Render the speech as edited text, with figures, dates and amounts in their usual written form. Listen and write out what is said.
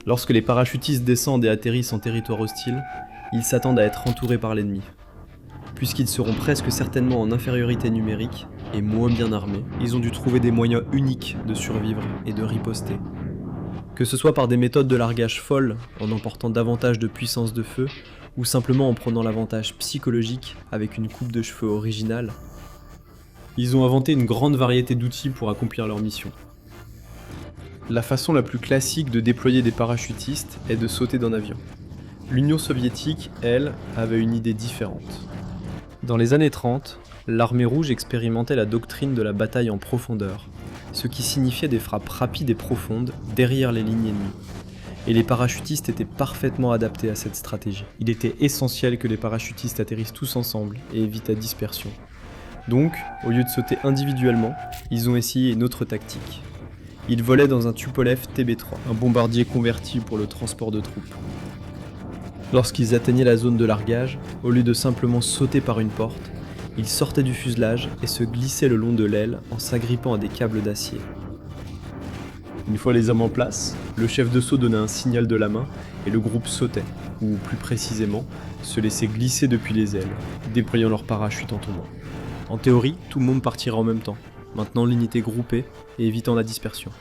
Lorsque les parachutistes descendent et atterrissent en territoire hostile, ils s'attendent à être entourés par l'ennemi. Puisqu'ils seront presque certainement en infériorité numérique et moins bien armés, ils ont dû trouver des moyens uniques de survivre et de riposter. Que ce soit par des méthodes de largage folles, en emportant davantage de puissance de feu, ou simplement en prenant l'avantage psychologique avec une coupe de cheveux originale, ils ont inventé une grande variété d'outils pour accomplir leur mission. La façon la plus classique de déployer des parachutistes est de sauter d'un avion. L'Union soviétique, elle, avait une idée différente. Dans les années 30, l'armée rouge expérimentait la doctrine de la bataille en profondeur, ce qui signifiait des frappes rapides et profondes derrière les lignes ennemies. Et les parachutistes étaient parfaitement adaptés à cette stratégie. Il était essentiel que les parachutistes atterrissent tous ensemble et évitent la dispersion. Donc, au lieu de sauter individuellement, ils ont essayé une autre tactique. Ils volaient dans un Tupolev TB3, un bombardier converti pour le transport de troupes. Lorsqu'ils atteignaient la zone de largage, au lieu de simplement sauter par une porte, ils sortaient du fuselage et se glissaient le long de l'aile en s'agrippant à des câbles d'acier. Une fois les hommes en place, le chef de saut donnait un signal de la main et le groupe sautait, ou plus précisément, se laissait glisser depuis les ailes, déployant leur parachute en tombant. En théorie, tout le monde partira en même temps, maintenant l'unité groupée et évitant la dispersion.